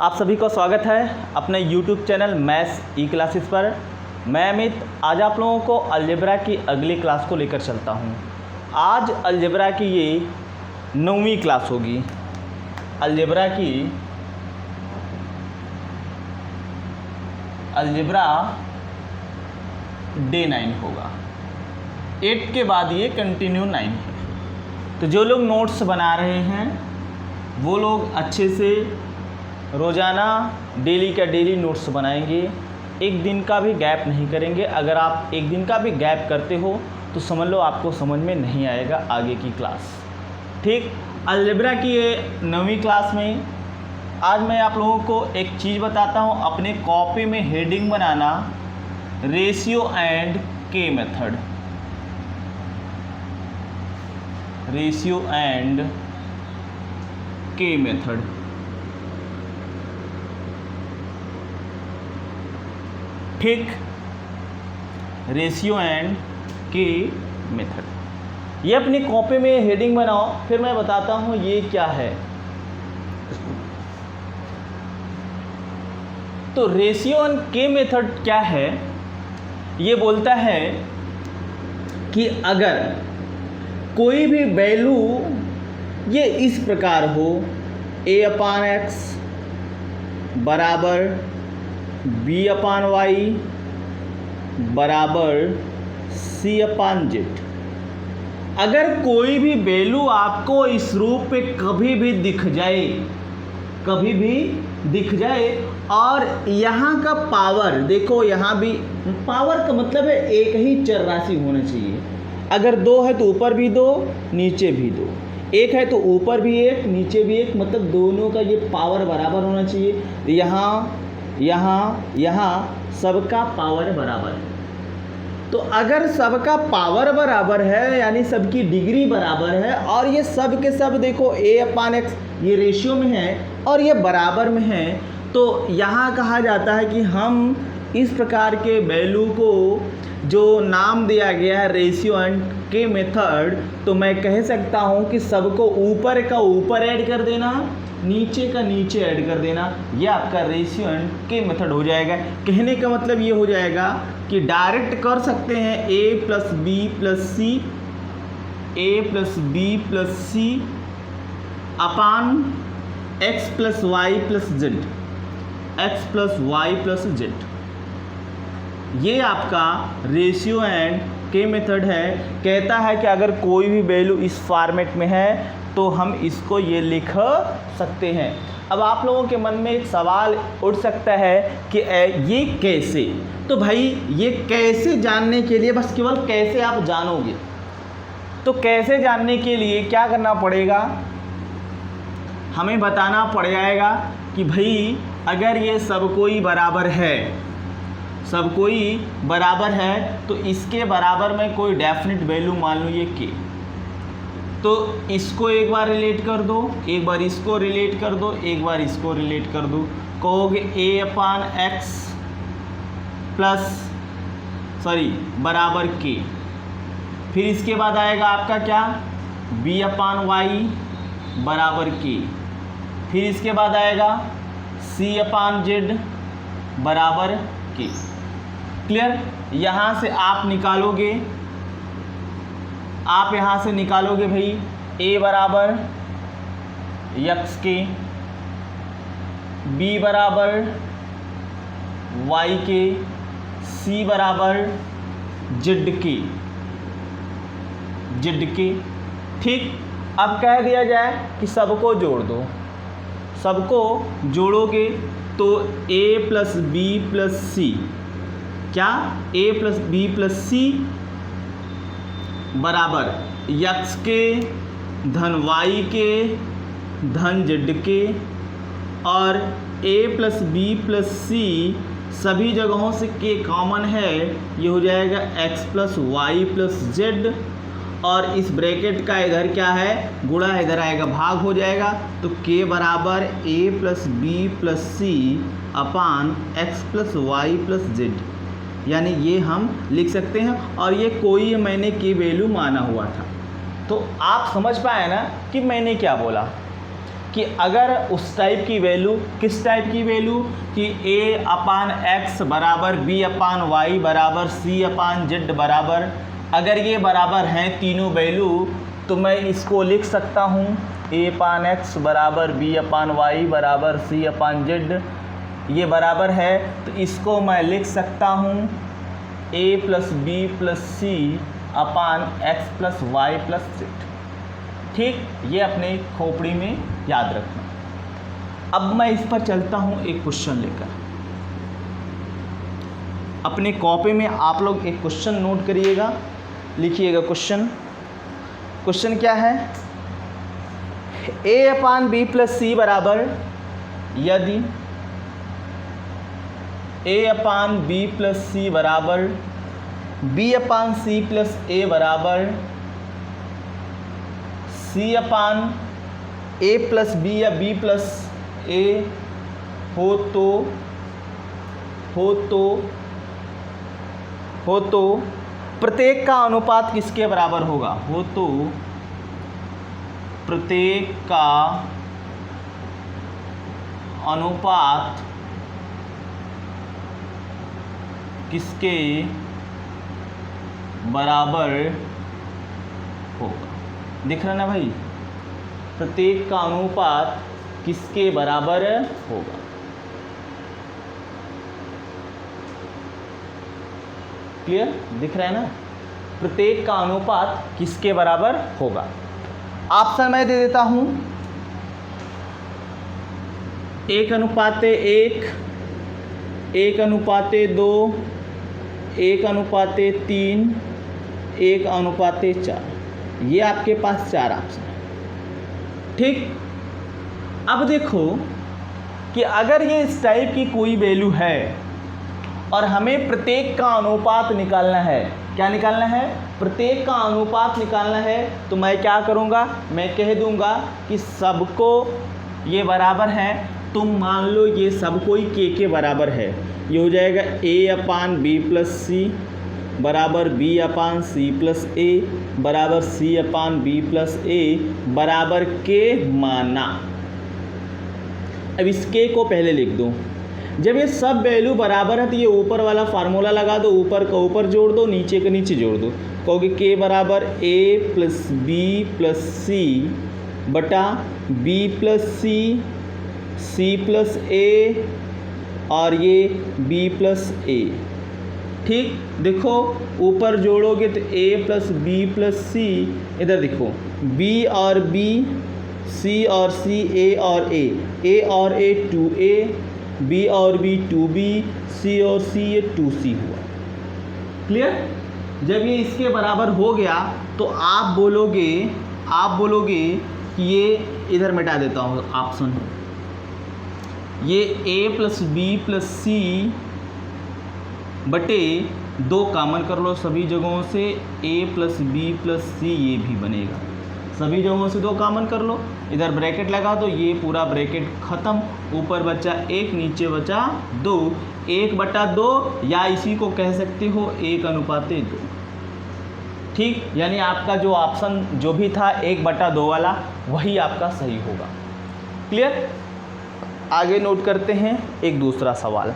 आप सभी को स्वागत है अपने YouTube चैनल मैथ्स ई क्लासेस पर। मैं अमित आज आप लोगों को अलजेब्रा की अगली क्लास को लेकर चलता हूं। आज अलजेब्रा की ये 9वीं क्लास होगी। अलजेब्रा डे 9 होगा। 8 के बाद ये कंटिन्यू 9 है। तो जो लोग नोट्स बना रहे हैं वो लोग अच्छे से रोज़ाना डेली का डेली नोट्स बनाएंगे। एक दिन का भी गैप नहीं करेंगे। अगर आप एक दिन का भी गैप करते हो तो समझ लो आपको समझ में नहीं आएगा आगे की क्लास। ठीक, अलजेब्रा की ये 9वीं क्लास में आज मैं आप लोगों को एक चीज़ बताता हूँ। अपने कॉपी में हेडिंग बनाना रेशियो एंड के मेथड। रेशियो एंड के मेथड। ठीक, रेशियो एंड के मेथड। ये अपनी कॉपी में हेडिंग बनाओ, फिर मैं बताता हूँ ये क्या है। तो रेशियो एंड के मेथड क्या है? ये बोलता है कि अगर कोई भी वैल्यू ये इस प्रकार हो a/x बराबर b/y बराबर c/z। अगर कोई भी वैल्यू आपको इस रूप पे कभी भी दिख जाए और यहाँ का पावर देखो, यहाँ भी पावर का मतलब है एक ही चर राशि होना चाहिए। अगर 2 है तो ऊपर भी 2 नीचे भी 2, 1 है तो ऊपर भी 1 नीचे भी 1, मतलब दोनों का ये पावर बराबर होना चाहिए। यहाँ सबका पावर बराबर है। तो अगर सबका पावर बराबर है यानी सबकी डिग्री बराबर है और ये सब के सब देखो a/x ये रेशियो में है और ये बराबर में है, तो यहाँ कहा जाता है कि हम इस प्रकार के वैल्यू को जो नाम दिया गया है रेशियो एंड के मेथड, तो मैं कह सकता हूँ कि सबको ऊपर का ऊपर ऐड कर देना, नीचे का नीचे ऐड कर देना, ये आपका रेशियो एंड के मेथड हो जाएगा। कहने का मतलब ये हो जाएगा कि डायरेक्ट कर सकते हैं a plus B plus C upon x plus Y plus Z. ये आपका रेशियो एंड के मेथड है। कहता है कि अगर कोई भी वैल्यू इस फॉर्मेट में है तो हम इसको ये लिख सकते हैं। अब आप लोगों के मन में एक सवाल उठ सकता है कि ये कैसे? तो भाई ये कैसे जानने के लिए बस केवल कैसे आप जानोगे, तो कैसे जानने के लिए क्या करना पड़ेगा? हमें बताना पड़ जाएगा कि भाई अगर ये सब कोई बराबर है तो इसके बराबर में कोई डेफिनेट वैल्यू मान लो ये के, तो इसको एक बार रिलेट कर दो, एक बार इसको रिलेट कर दो, एक बार इसको रिलेट कर दो। कहोगे a/x बराबर के, फिर इसके बाद आएगा आपका क्या b/y बराबर के, फिर इसके बाद आएगा c/z बराबर के। क्लियर? यहाँ से आप यहाँ से निकालोगे भाई a बराबर x के, b बराबर y के, c बराबर z के। ठीक, अब कह दिया जाए कि सबको जोड़ दो। सबको जोड़ोगे तो a प्लस बी प्लस सी, क्या a प्लस बी प्लस सी बराबर x के धन y के धन z के, और a प्लस बी प्लस सी सभी जगहों से k कॉमन है, ये हो जाएगा x plus Y plus Z, और इस ब्रैकेट का इधर क्या है गुणा, इधर आएगा भाग हो जाएगा। तो k बराबर a plus B plus C upon x plus Y plus Z, यानी ये हम लिख सकते हैं। और ये कोई मैंने की वैल्यू माना हुआ था। तो आप समझ पाए ना कि मैंने क्या बोला। कि अगर उस टाइप की वैल्यू, किस टाइप की वैल्यू, कि a/x बराबर b/y बराबर c/z बराबर, अगर ये बराबर हैं तीनों वैल्यू तो मैं इसको लिख सकता हूँ a/x बराबर b/y बराबर c/z, ये बराबर है तो इसको मैं लिख सकता हूँ a + b + c upon x + y + z। ठीक, ये अपने खोपड़ी में याद रखना। अब मैं इस पर चलता हूँ एक क्वेश्चन लेकर। अपने कॉपी में आप लोग एक क्वेश्चन नोट करिएगा, लिखिएगा क्वेश्चन क्या है, a/b + c बराबर, यदि a/b + c बराबर b/c + a बराबर c/a + b या b + a हो तो प्रत्येक का अनुपात किसके बराबर होगा, हो तो प्रत्येक का अनुपात किसके बराबर होगा। दिख रहा ना भाई, प्रत्येक का अनुपात किसके बराबर होगा। क्लियर, दिख रहा है ना, प्रत्येक का अनुपात किसके बराबर होगा। ऑप्शन मैं दे देता हूं, 1:1, 1:2, 1:3, 1:4, ये आपके पास 4 ऑप्शन है। ठीक, अब देखो कि अगर ये इस टाइप की कोई वैल्यू है और हमें प्रत्येक का अनुपात निकालना है, क्या निकालना है, प्रत्येक का अनुपात निकालना है, तो मैं क्या करूँगा, मैं कह दूँगा कि सबको ये बराबर है, तुम मान लो ये सब कोई के बराबर है, ये हो जाएगा a/b + c बराबर b/c + a बराबर c/b + a बराबर के माना। अब इस के को पहले लिख दो। जब ये सब वैल्यू बराबर है तो ये ऊपर वाला फार्मूला लगा दो, ऊपर का ऊपर जोड़ दो, नीचे का नीचे जोड़ दो। कहोगे के बराबर a + b + c बटा b + c + a और ये b + a। ठीक, देखो ऊपर जोड़ोगे तो a + b + c, इधर देखो b और b, c और c, a और a और a 2a, b और b 2b, c और c ये 2c हुआ। क्लियर, जब ये इसके बराबर हो गया तो आप बोलोगे कि ये इधर मिटा देता हूँ ऑप्शन, ये a + b + c बटे 2 कॉमन कर लो सभी जगहों से, a + b + c ये भी बनेगा, सभी जगहों से 2 कॉमन कर लो, इधर ब्रैकेट लगा दो, ये पूरा ब्रैकेट ख़त्म, ऊपर बचा 1 नीचे बचा 2, 1/2 या इसी को कह सकते हो 1:2। ठीक, यानी आपका जो ऑप्शन जो भी था 1/2 वाला वही आपका सही होगा। क्लियर, आगे नोट करते हैं एक दूसरा सवाल,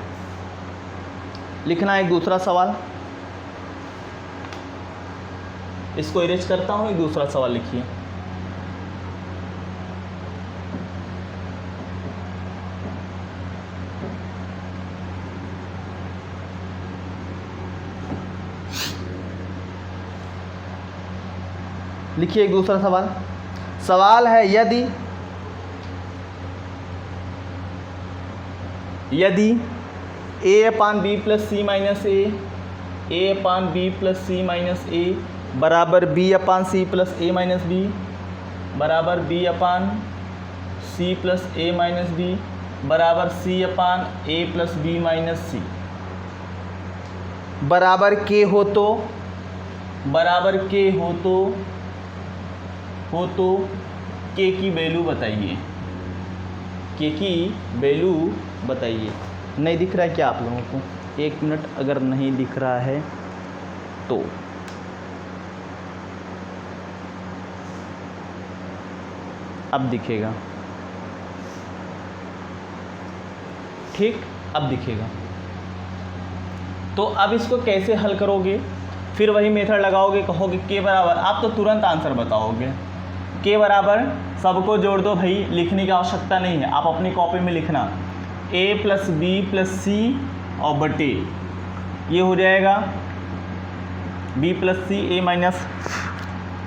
लिखना एक दूसरा सवाल, इसको इरेज करता हूँ, एक दूसरा सवाल लिखिए। लिखिए एक दूसरा सवाल है, यदि a/b + c - a/b + c - a बराबर b/c + a - b बराबर b/c + a - b बराबर c/a + b - c बराबर के हो तो के की वैल्यू बताइए, के की वैल्यू बताइए। नहीं दिख रहा है क्या आप लोगों को? 1 मिनट, अगर नहीं दिख रहा है तो अब दिखेगा। ठीक, अब दिखेगा। तो अब इसको कैसे हल करोगे, फिर वही मेथड लगाओगे, कहोगे के बराबर, आप तो तुरंत आंसर बताओगे। के बराबर सबको जोड़ दो भाई, लिखने की आवश्यकता नहीं है, आप अपनी कॉपी में लिखना a plus B plus C और बटे ये हो जाएगा b plus C A minus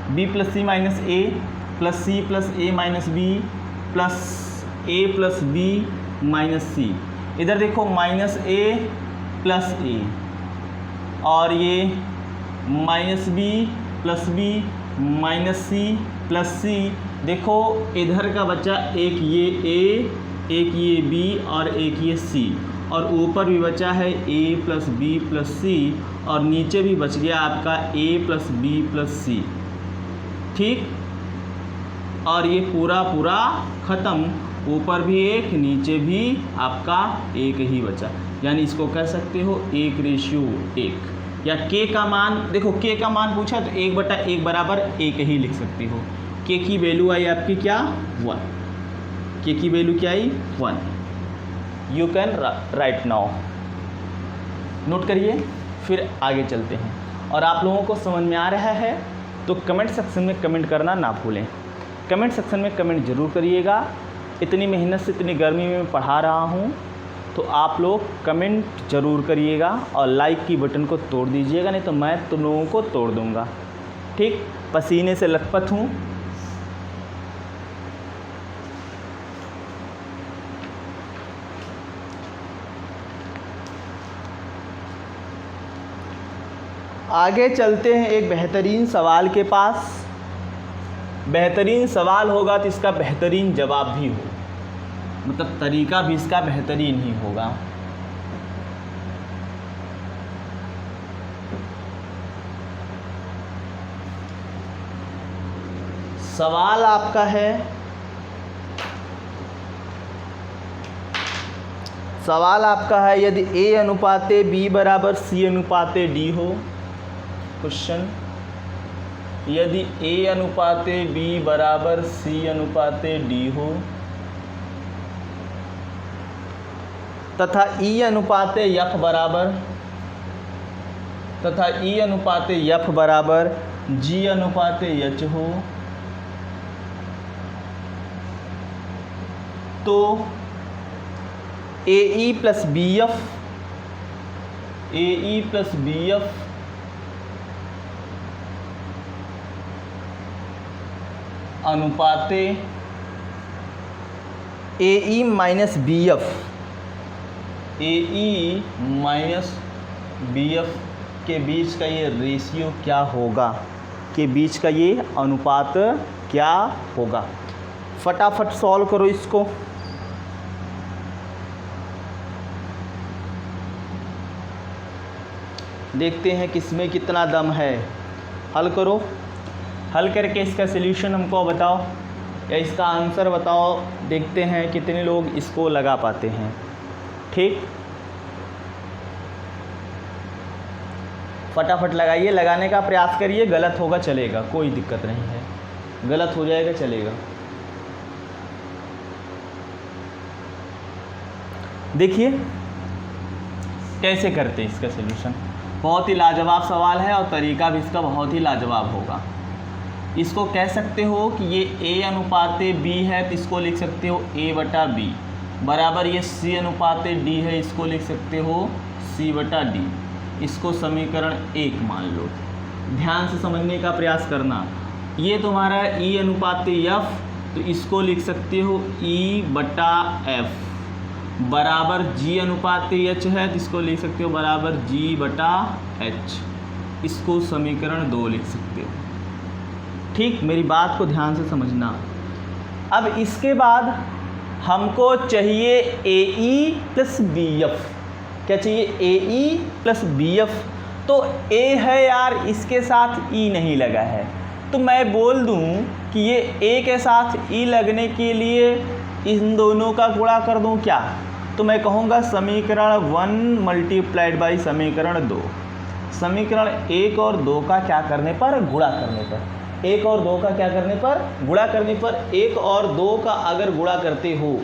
B plus C minus A plus C plus A minus B plus A plus B minus C. इधर देखो माइनस ए प्लस ए और ये minus B plus B minus C plus C. देखो इधर का बचा एक ये ए, एक ये बी और एक ये सी, और ऊपर भी बचा है a plus B plus C, और नीचे भी बच गया आपका a प्लस बी प्लस सी। ठीक, और ये पूरा पूरा ख़त्म, ऊपर भी एक नीचे भी आपका एक ही बचा, यानी इसको कह सकते हो 1:1। या k का मान देखो, k का मान पूछा तो 1/1 बराबर 1 ही लिख सकते हो। k की वैल्यू आई आपकी क्या 1, k की वैल्यू क्या आई 1। You can write now, note करिए, फिर आगे चलते हैं। और आप लोगों को समझ में आ रहा है तो कमेंट सेक्शन में कमेंट करना ना भूलें, कमेंट सेक्शन में कमेंट ज़रूर करिएगा। इतनी मेहनत से इतनी गर्मी में पढ़ा रहा हूँ तो आप लोग कमेंट ज़रूर करिएगा और लाइक की बटन को तोड़ दीजिएगा, नहीं तो मैं तुम लोगों को तोड़ दूँगा। ठीक, पसीने से लथपथ हूँ। आगे चलते हैं एक बेहतरीन सवाल के पास। बेहतरीन सवाल होगा तो इसका बेहतरीन जवाब भी हो, मतलब तरीका भी इसका बेहतरीन ही होगा। सवाल आपका है, सवाल आपका है यदि a अनुपाते b बराबर c अनुपाते d हो। क्वेश्चन, यदि a अनुपाते b बराबर c अनुपाते d हो तथा E अनुपाते F बराबर G अनुपाते H हो तो AE plus BF अनुपाते AE minus BF के बीच का ये रेशियो क्या होगा, के बीच का ये अनुपात क्या होगा। फटाफट सॉल्व करो इसको। देखते हैं किसमें कितना दम है। हल करो, हल करके इसका सलूशन हमको बताओ या इसका आंसर बताओ। देखते हैं कितने लोग इसको लगा पाते हैं। ठीक, फटाफट लगाइए, लगाने का प्रयास करिए। गलत होगा चलेगा, कोई दिक्कत नहीं है, गलत हो जाएगा चलेगा। देखिए कैसे करते हैं इसका सलूशन। बहुत ही लाजवाब सवाल है और तरीका भी इसका बहुत ही लाजवाब होगा। इसको कह सकते हो कि ये A अनुपाते B है तो इसको लिख सकते हो A/B बराबर ये C अनुपाते D है, इसको लिख सकते हो C/D। इसको समीकरण 1 मान लो। ध्यान से समझने का प्रयास करना। ये तुम्हारा E अनुपाते F तो इसको लिख सकते हो E/F बराबर G अनुपाते H है तो इसको लिख सकते हो बराबर G/H। इसको समीकरण 2 लिख सकते हो। ठीक, मेरी बात को ध्यान से समझना। अब इसके बाद हमको चाहिए AE प्लस BF। क्या चाहिए? AE plus BF। तो A है यार, इसके साथ E नहीं लगा है, तो मैं बोल दूं कि ये A के साथ E लगने के लिए इन दोनों का गुणा कर दूं क्या? तो मैं कहूँगा समीकरण 1 मल्टीप्लाइड बाई समीकरण 2। समीकरण 1 और 2 का क्या करने पर? गुणा करने पर। 1 और 2 का क्या करने पर? गुणा करने पर। 1 और 2 का अगर गुणा करते हो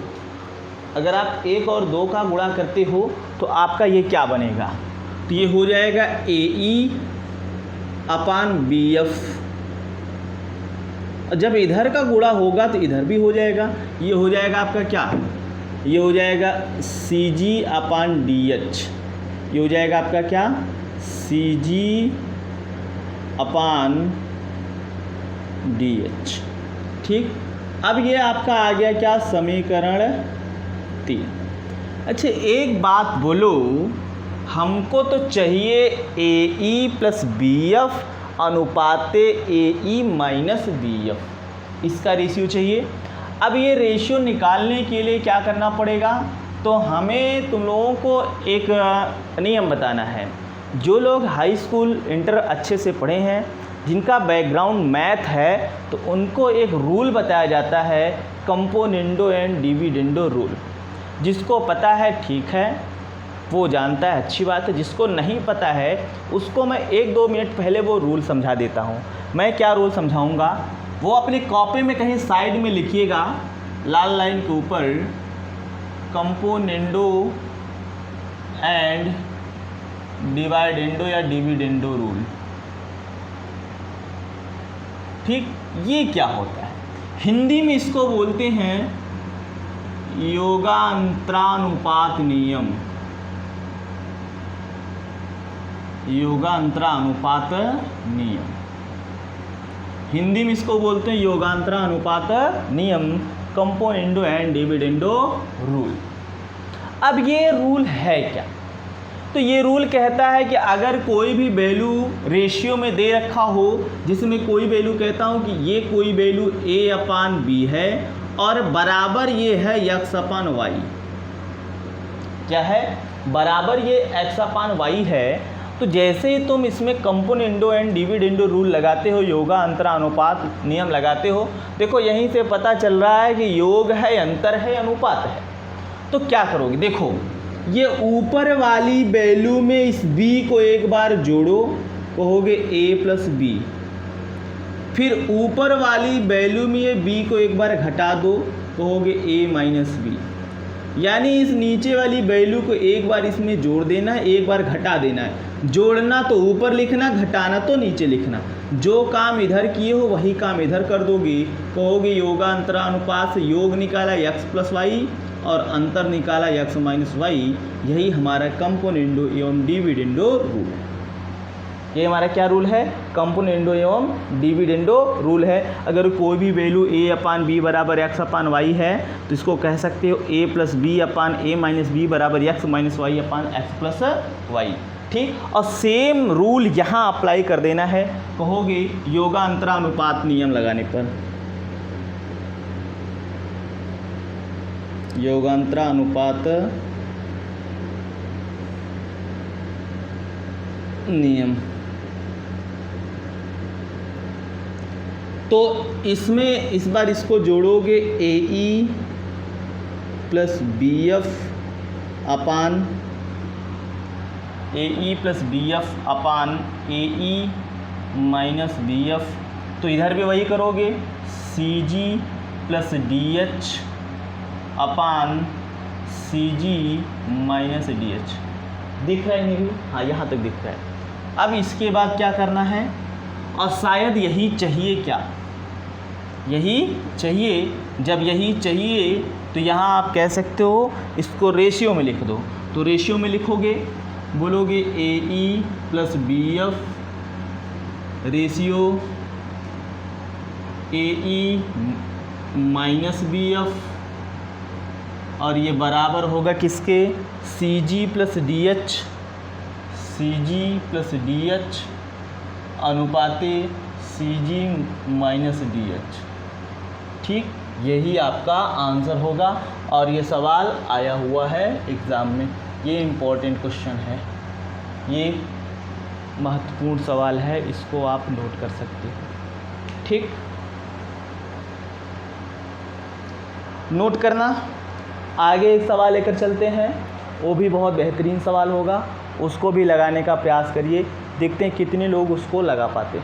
अगर आप 1 और 2 का गुणा करते हो तो आपका ये क्या बनेगा, तो ये हो जाएगा AE/BF। जब इधर का गुणा होगा तो इधर भी हो जाएगा, ये हो जाएगा आपका क्या, ये हो जाएगा CG/DH। ये हो जाएगा आपका क्या, CG/DH। ठीक, अब ये आपका आ गया क्या, समीकरण 3। अच्छा एक बात बोलो, हमको तो चाहिए AE+BF अनुपाते AE-BF, इसका रेशियो चाहिए। अब ये रेशियो निकालने के लिए क्या करना पड़ेगा, तो हमें तुम लोगों को एक नियम बताना है। जो लोग हाई स्कूल इंटर अच्छे से पढ़े हैं, जिनका बैकग्राउंड मैथ है, तो उनको एक रूल बताया जाता है, कंपोनेंडो एंड डिविडेंडो रूल। जिसको पता है ठीक है, वो जानता है, अच्छी बात है। जिसको नहीं पता है उसको मैं 1-2 मिनट पहले वो रूल समझा देता हूँ। मैं क्या रूल समझाऊँगा, वो अपनी कॉपी में कहीं साइड में लिखिएगा, लाल लाइन के ऊपर, कंपोनेंडो एंड डिवाइडेंडो या डिविडेंडो रूल। ठीक, ये क्या होता है, हिंदी में इसको बोलते हैं योगांतरानुपात नियम। योगांतरानुपात नियम, हिंदी में इसको बोलते हैं योगांतरानुपात नियम, कंपोनेंडो एंड डिविडेंडो रूल। अब ये रूल है क्या, तो ये रूल कहता है कि अगर कोई भी वैल्यू रेशियो में दे रखा हो, जिसमें कोई वैल्यू कहता हूँ कि ये कोई वैल्यू A/B है और बराबर ये है x/y, क्या है, बराबर ये x/y है, तो जैसे ही तुम इसमें कंपोनेंडो एंड डिविडेंडो रूल लगाते हो, योगा अंतरानुपात नियम लगाते हो, देखो यहीं से पता चल रहा है कि योग है, अंतर है, अनुपात है। तो क्या करोगे, देखो ये ऊपर वाली वैल्यू में इस b को एक बार जोड़ो, कहोगे A+B। फिर ऊपर वाली वैल्यू में ये b को एक बार घटा दो, कहोगे A-B। यानी इस नीचे वाली वैल्यू को एक बार इसमें जोड़ देना है, एक बार घटा देना है। जोड़ना तो ऊपर लिखना, घटाना तो नीचे लिखना। जो काम इधर किए हो वही काम इधर कर दोगे, कहोगे योगांतरानुपात से योग निकाला x+y और अंतर निकाला x-y। यही हमारा कंपोनेंडो एवं डिविडेंडो रूल है। ये हमारा क्या रूल है, कंपोनेंडो एवं डिविडेंडो रूल है। अगर कोई भी वैल्यू A/B बराबर x/y है तो इसको कह सकते हो A+B/A-B बराबर x-y/x+y। ठीक, और सेम रूल यहाँ अप्लाई कर देना है, कहोगे योगांतरानुपात नियम लगाने पर, योगांतरानुपात नियम। तो इसमें इस बार इसको जोड़ोगे AE+BF अपान AE+BF तो इधर भी वही करोगे, CG+DH अपान CG-DH। दिख रहा है नहीं, हाँ यहाँ तक दिख रहा है। अब इसके बाद क्या करना है, और शायद यही चाहिए, क्या यही चाहिए। जब यही चाहिए तो यहाँ आप कह सकते हो इसको रेशियो में लिख दो। तो रेशियो में लिखोगे, बोलोगे AE+BF रेशियो AE-BF, और ये बराबर होगा किसके, CG+DH अनुपाते CG-DH। ठीक, यही आपका आंसर होगा। और ये सवाल आया हुआ है एग्ज़ाम में, ये इम्पोर्टेंट क्वेश्चन है, ये महत्वपूर्ण सवाल है, इसको आप नोट कर सकते हो। ठीक, नोट करना। आगे एक सवाल लेकर चलते हैं, वो भी बहुत बेहतरीन सवाल होगा, उसको भी लगाने का प्रयास करिए, देखते हैं कितने लोग उसको लगा पाते।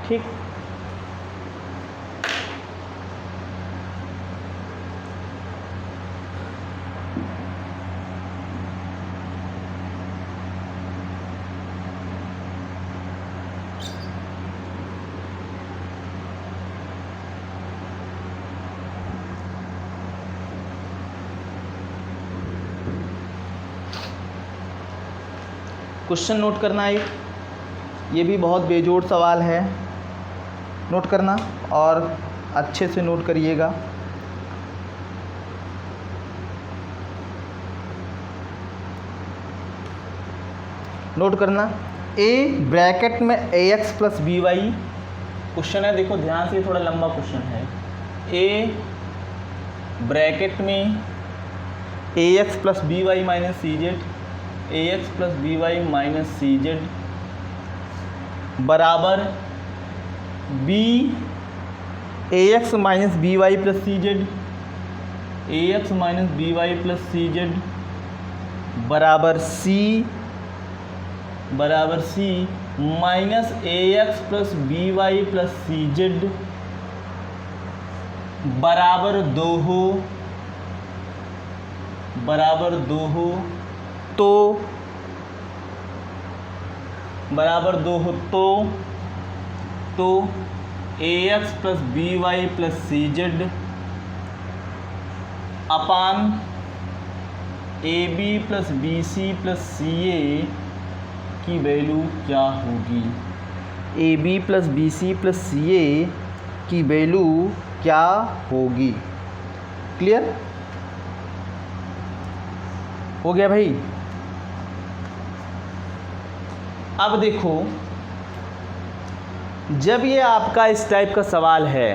ठीक, क्वेश्चन नोट करना है, ये भी बहुत बेजोड़ सवाल है, नोट करना और अच्छे से नोट करिएगा। नोट करना, ए ब्रैकेट में ax plus B Y question है, देखो ध्यान से, थोड़ा लंबा क्वेश्चन है। ए ब्रैकेट में ax plus B Y minus C Z, ax plus B Y minus C Z बराबर B ax minus B Y plus C Z, ax minus B Y plus C Z बराबर C minus ax plus B Y plus C Z बराबर 2 हो, तो बराबर 2 हो तो ax plus B Y plus C Z upon A B plus B C plus C A की value क्या होगी। A B plus B C plus C A की वैल्यू क्या होगी। क्लियर हो गया भाई। अब देखो, जब ये आपका इस टाइप का सवाल है,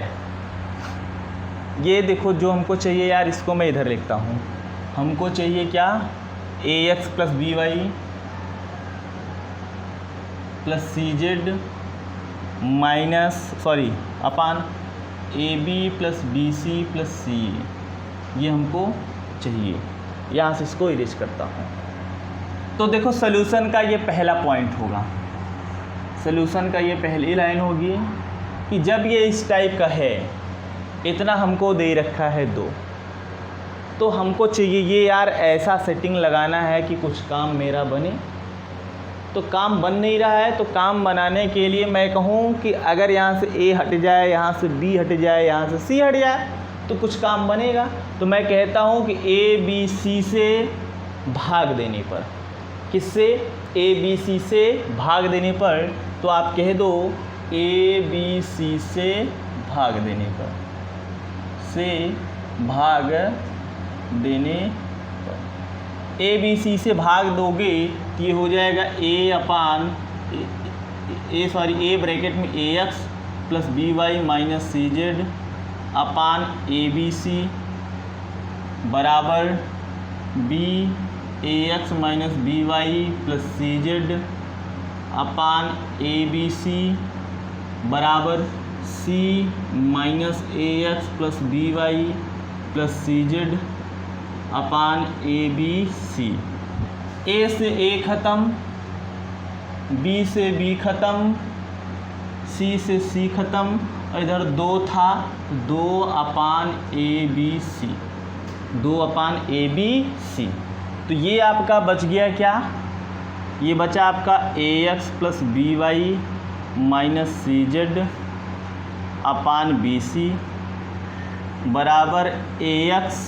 ये देखो जो हमको चाहिए यार, इसको मैं इधर लिखता हूँ। हमको चाहिए क्या, ax plus B Y plus C Z minus upon A B plus B C plus C A, ये हमको चाहिए। यहाँ से इसको इरेज करता हूँ। तो देखो सॉल्यूशन का ये पहला पॉइंट होगा, सॉल्यूशन का ये पहली लाइन होगी कि जब ये इस टाइप का है, इतना हमको दे रखा है 2, तो हमको चाहिए ये यार ऐसा सेटिंग लगाना है कि कुछ काम मेरा बने। तो काम बन नहीं रहा है, तो काम बनाने के लिए मैं कहूँ कि अगर यहाँ से A हट जाए, यहाँ से B हट जाए, यहाँ से C हट जाए, तो कुछ काम बनेगा। तो मैं कहता हूँ कि A B C से भाग देने पर, किससे, A B C से भाग देने पर, तो आप कह दो A B C से भाग देने पर, ए बी सी से भाग दोगे तो ये हो जाएगा ए ब्रैकेट में ax plus B Y minus C Z upon A B C बराबर B ax minus B Y plus C Z upon A B C बराबर C minus ax plus B Y plus C Z upon A B C. A से A ख़त्म, B से B ख़त्म, सी से सी ख़त्म, और इधर 2 था, 2 upon A B C, 2 upon A B C. तो ये आपका बच गया क्या, ये बचा आपका ax plus B Y minus C Z upon B C बराबर ax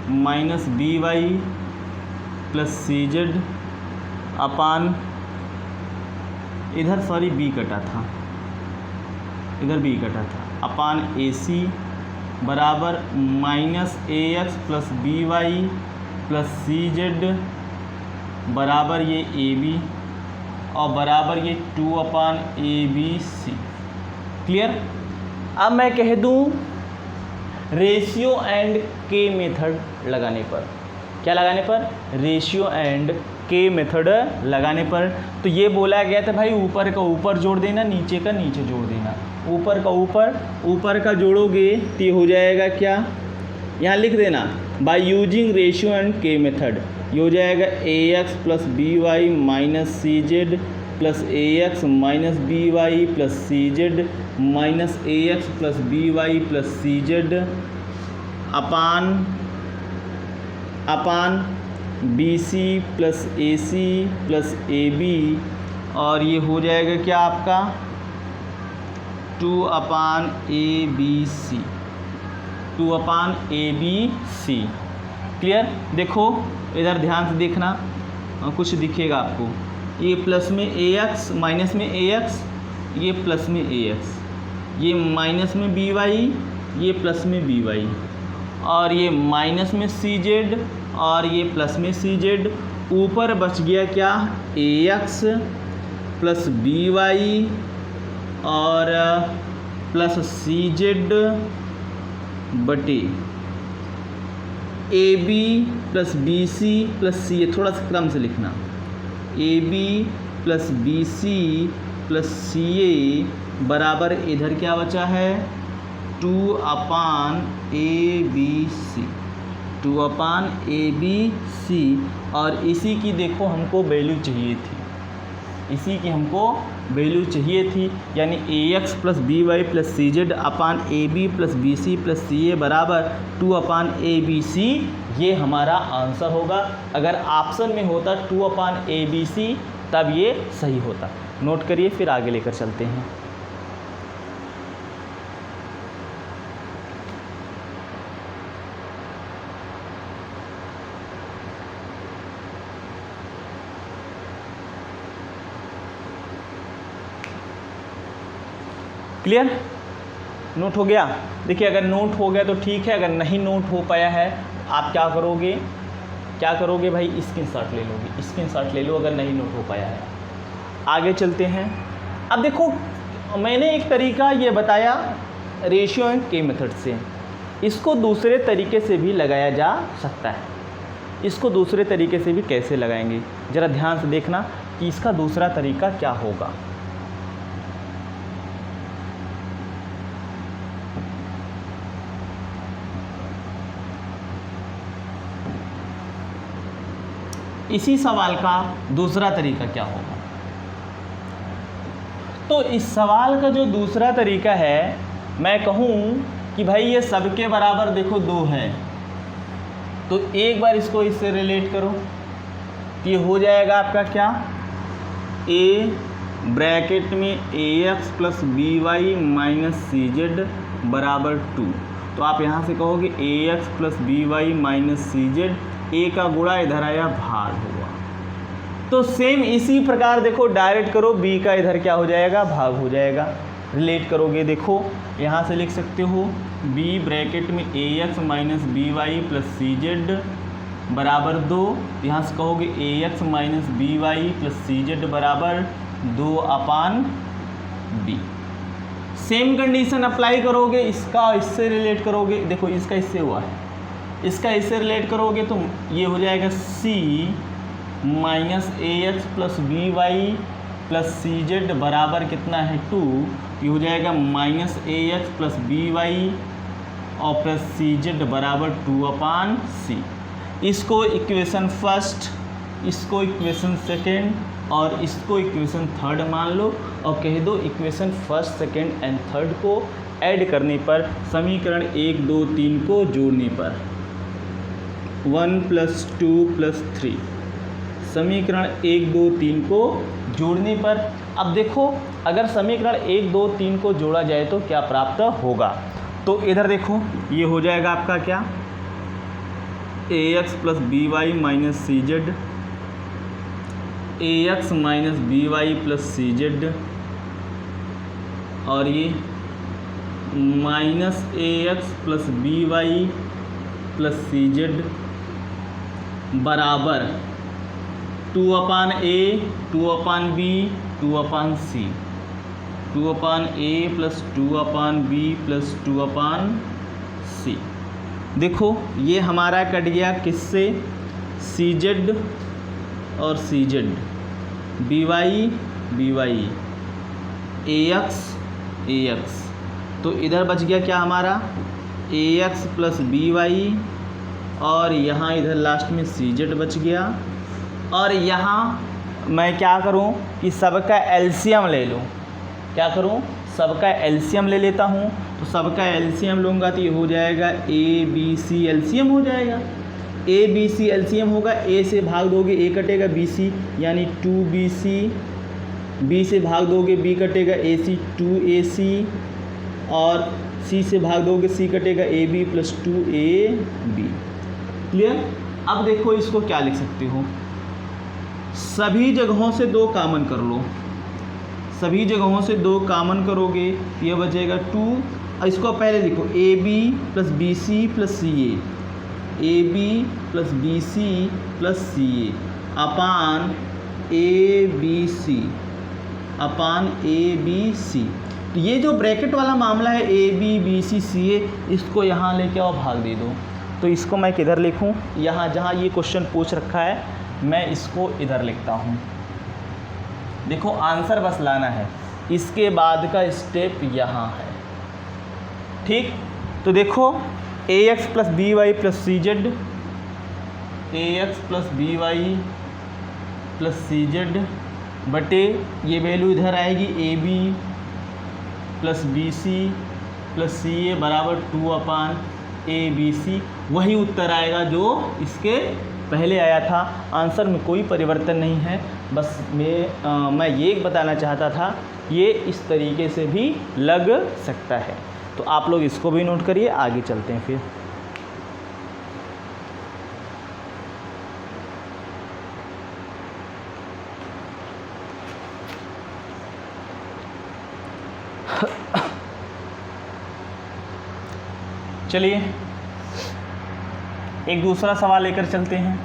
minus B Y plus C Z upon, इधर बी कटा था, इधर बी कटा था, अपान ए सी बराबर minus ax plus B Y plus C Z बराबर ये ए बी और बराबर ये 2 upon A B C. Clear. अब मैं कह दूँ रेशियो एंड के मेथड लगाने पर, क्या लगाने पर, रेशियो एंड के मेथड लगाने पर, तो ये बोला गया था भाई ऊपर का ऊपर जोड़ देना, नीचे का नीचे जोड़ देना। ऊपर का ऊपर का जोड़ोगे तो ये हो जाएगा क्या, यहाँ लिख देना बाय यूजिंग रेशियो एंड के मेथड, ये हो जाएगा ax plus B Y minus C Z plus ax minus B Y plus C Z minus ax plus B Y plus C Z upon B C plus A C plus A B, और ये हो जाएगा क्या आपका 2 upon A B C, 2 upon A B C. Clear. देखो इधर ध्यान से देखना, कुछ दिखेगा आपको, ये प्लस में ax, माइनस में ax, ये प्लस में ax, ये माइनस में by, ये प्लस में by, और ये माइनस में cz और ये प्लस में cz। ऊपर बच गया क्या, ax प्लस by और प्लस cz बटे AB plus BC plus C, थोड़ा सा क्रम से लिखना, AB plus BC plus CA बराबर इधर क्या बचा है, 2/ABC, 2/ABC। और इसी की देखो हमको वैल्यू चाहिए थी, इसी की हमको वैल्यू चाहिए थी, यानी ax plus by plus cz upon AB plus BC plus CA बराबर 2/ABC। ये हमारा आंसर होगा। अगर ऑप्शन में होता 2/ABC तब ये सही होता। नोट करिए, फिर आगे लेकर चलते हैं। क्लियर, नोट हो गया। देखिए अगर नोट हो गया तो ठीक है, अगर नहीं नोट हो पाया है आप क्या करोगे, भाई स्क्रीनशॉट ले लोगे, स्क्रीनशॉट ले लो अगर नहीं नोट हो पाया है। आगे चलते हैं। अब देखो मैंने एक तरीका ये बताया रेशियो के मेथड से, इसको दूसरे तरीके से भी लगाया जा सकता है। इसको दूसरे तरीके से भी कैसे लगाएंगे, ज़रा ध्यान से देखना कि इसका दूसरा तरीका क्या होगा। इसी सवाल का दूसरा तरीका क्या होगा, तो इस सवाल का जो दूसरा तरीका है, मैं कहूँ कि भाई ये सबके बराबर देखो 2 है, तो एक बार इसको इससे रिलेट करो, ये हो जाएगा आपका क्या, a ब्रैकेट में ax plus by minus cz बराबर 2। तो आप यहाँ से कहोगे ax plus by minus cz, a का गुणा इधर आया भाग हुआ। तो सेम इसी प्रकार देखो डायरेक्ट करो, b का इधर क्या हो जाएगा, भाग हो जाएगा। रिलेट करोगे देखो यहाँ से लिख सकते हो b ब्रैकेट में ax minus by plus cz बराबर 2। यहाँ से कहोगे ax minus by plus cz बराबर 2/b। सेम कंडीशन अप्लाई करोगे, इसका इससे रिलेट करोगे, देखो इसका इससे हुआ है, इसका इससे रिलेट करोगे तो ये हो जाएगा c minus ax plus by plus cz बराबर कितना है 2। ये हो जाएगा माइनस ax प्लस by और प्लस cz बराबर 2/c। इसको इक्वेशन फर्स्ट, इसको इक्वेशन सेकेंड और इसको इक्वेशन थर्ड मान लो और कह दो equation first second and third को ऐड करने पर, समीकरण 1 2 3 को जोड़ने पर 1 + 2 + 3, समीकरण 1 2 3 को जोड़ने पर। अब देखो अगर समीकरण 1 2 3 को जोड़ा जाए तो क्या प्राप्त होगा, तो इधर देखो ये हो जाएगा आपका क्या, ax plus by minus cz, ax minus by plus cz और ये minus ax plus by plus cz बराबर 2/a 2/b 2/c, 2/a plus 2/b plus 2/c। देखो ये हमारा कट गया किससे, cz और cz, by ax ax, तो इधर बच गया क्या हमारा ax प्लस by और यहाँ इधर लास्ट में cz बच गया। और यहाँ मैं क्या करूँ कि सबका एलसीएम ले लूँ, क्या करूँ, सबका एलसीएम ले लेता हूँ। तो सबका एलसीएम लूँगा तो ये हो जाएगा ABC एलसीएम हो जाएगा, ABC एलसीएम होगा, A से भाग दोगे A कटेगा BC यानी 2BC, B से भाग दोगे B कटेगा AC 2AC और C से भाग दोगे C कटेगा AB प्लस 2AB। क्लियर। अब देखो इसको क्या लिख सकते हो, सभी जगहों से 2 कामन कर लो, सभी जगहों से 2 कामन करोगे, ये बचेगा 2। इसको पहले लिखो A B plus B C plus C A B plus B C plus C upon A B C upon A B C. तो ये जो ब्रैकेट वाला मामला है ए बी बी सी सी ए, इसको यहाँ लेके आओ, भाग दे दो। तो इसको मैं किधर लिखूँ, यहाँ जहाँ ये क्वेश्चन पूछ रखा है मैं इसको इधर लिखता हूँ। देखो आंसर बस लाना है, इसके बाद का स्टेप यहाँ है। ठीक, तो देखो A X plus B Y plus C Z, A X plus B Y plus C Z बटे ये वैल्यू इधर आएगी A B plus B C plus C A बराबर 2 अपान ए बी सी। वही उत्तर आएगा जो इसके पहले आया था। आंसर में कोई परिवर्तन नहीं है, बस मैं ये बताना चाहता था ये इस तरीके से भी लग सकता है। तो आप लोग इसको भी नोट करिए, आगे चलते हैं फिर। चलिए एक दूसरा सवाल लेकर चलते हैं।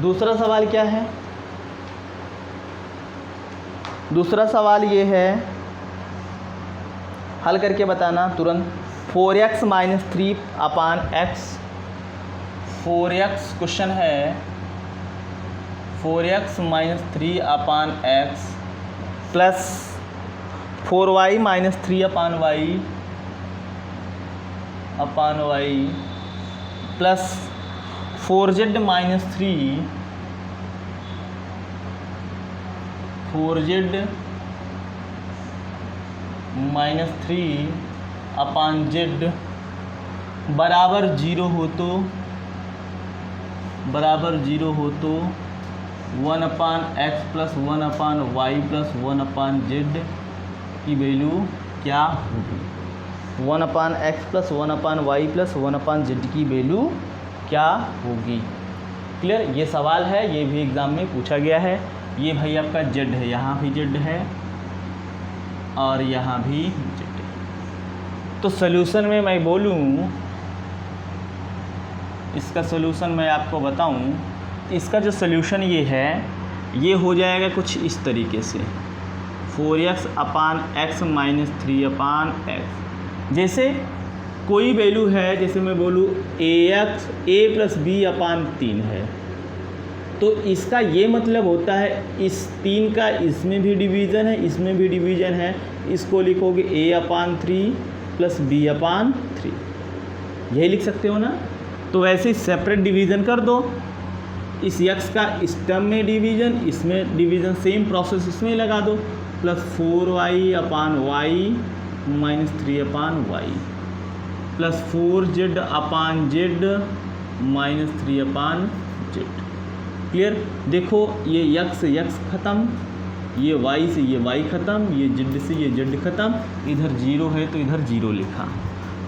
दूसरा सवाल क्या है? दूसरा सवाल ये है, हल करके बताना तुरंत। 4x माइनस 3 अपान एक्स, 4x क्वेश्चन है 4x माइनस 3 अपान x plus 4y minus 3 upon y plus 4z minus 3 upon Z बराबर 0 हो तो 1 अपान x plus 1 upon y plus 1 upon Z की वैल्यू क्या होगी? 1 अपान x plus 1 upon y plus 1 upon Z की value क्या होगी? क्लियर? ये सवाल है, ये भी एग्ज़ाम में पूछा गया है। ये भाई आपका जेड है, यहाँ भी जेड है और यहाँ भी जेड है। तो सॉल्यूशन में मैं बोलूँ, इसका सॉल्यूशन मैं आपको बताऊँ, इसका जो सॉल्यूशन ये है, ये हो जाएगा कुछ इस तरीके से 4x अपान एक्स माइनस 3 अपान एक्स। जैसे कोई वैल्यू है, जैसे मैं बोलूँ ए प्लस बी अपान 3 है, तो इसका ये मतलब होता है इस 3 का इसमें भी डिवीज़न है, इसमें भी डिवीज़न है। इसको लिखोगे a अपान 3 प्लस बी अपान 3, यही लिख सकते हो ना। तो वैसे ही सेपरेट डिवीज़न कर दो, इस x का इस टर्म में डिवीज़न, इसमें डिवीज़न, सेम प्रोसेस इसमें लगा दो। Plus 4y upon y minus 3 upon y plus 4z upon Z minus 3 upon Z. Clear? देखो ये x से x ख़त्म, ये y से ये y ख़त्म, ये z से ये z ख़त्म। इधर 0 है तो इधर 0 लिखा,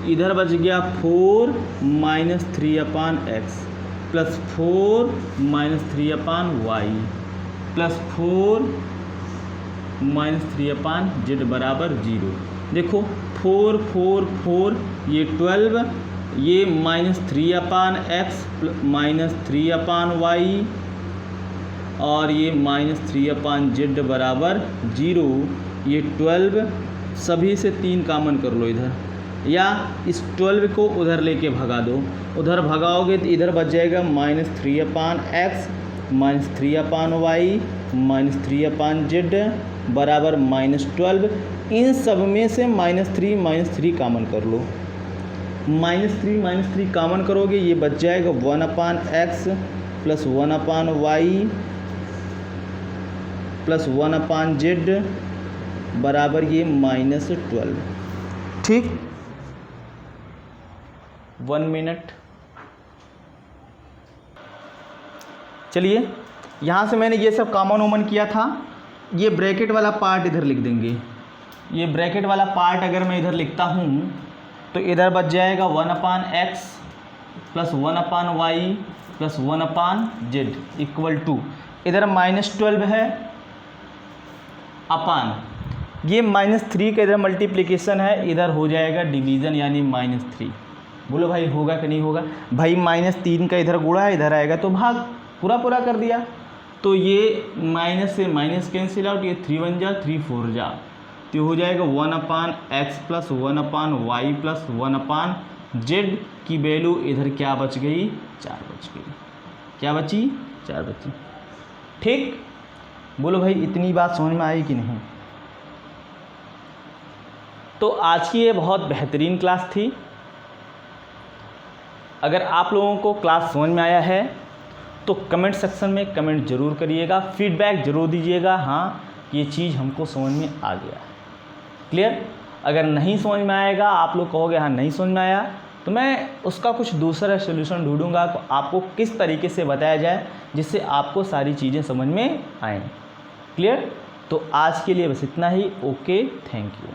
इधर बच गया 4 माइनस 3 अपान x plus 4 minus 3 upon y plus 4 minus 3 upon Z बराबर 0। देखो 4 4 4, ये 12, ये माइनस 3 अपान एक्स माइनस 3 अपान वाई और ये माइनस 3 अपान जेड बराबर 0। ये 12, सभी से 3 कामन कर लो इधर, या इस 12 को उधर लेके भगा दो। उधर भगाओगे तो इधर बच जाएगा माइनस 3 अपान x minus 3 upon y minus 3 upon Z बराबर माइनस 12। इन सब में से माइनस 3 कामन कर लो। माइनस 3 कामन करोगे, ये बच जाएगा 1 अपान x plus 1 upon y plus 1 upon Z बराबर ये माइनस 12। ठीक, 1 मिनट। चलिए यहाँ से मैंने ये सब कॉमन वोमन किया था, ये ब्रैकेट वाला पार्ट इधर लिख देंगे। ये ब्रैकेट वाला पार्ट अगर मैं इधर लिखता हूँ तो इधर बच जाएगा 1/x plus 1/y plus 1/z equal to, इधर -12 है अपान, ये -3 का इधर मल्टीप्लिकेशन है, इधर हो जाएगा डिवीज़न यानी -3। बोलो भाई होगा कि नहीं होगा? भाई -3 का इधर गुणा है, इधर आएगा तो भाग, पूरा कर दिया। तो ये माइनस से माइनस कैंसिल आउट, ये 3 1 जा 3 4 जा, तो हो जाएगा 1/x plus 1/y plus 1/z की वैल्यू इधर क्या बच गई? 4 बच गई। क्या बची? 4 बची। ठीक, बोलो भाई इतनी बात समझ में आई कि नहीं? तो आज की ये बहुत बेहतरीन क्लास थी। अगर आप लोगों को क्लास समझ में आया है तो कमेंट सेक्शन में कमेंट ज़रूर करिएगा, फीडबैक ज़रूर दीजिएगा, हाँ ये चीज़ हमको समझ में आ गया। क्लियर? अगर नहीं समझ में आएगा, आप लोग कहोगे हाँ नहीं समझ में आया, तो मैं उसका कुछ दूसरा सोल्यूशन ढूंढूंगा तो आपको किस तरीके से बताया जाए जिससे आपको सारी चीज़ें समझ में आएँ। क्लियर? तो आज के लिए बस इतना ही। Okay, thank you.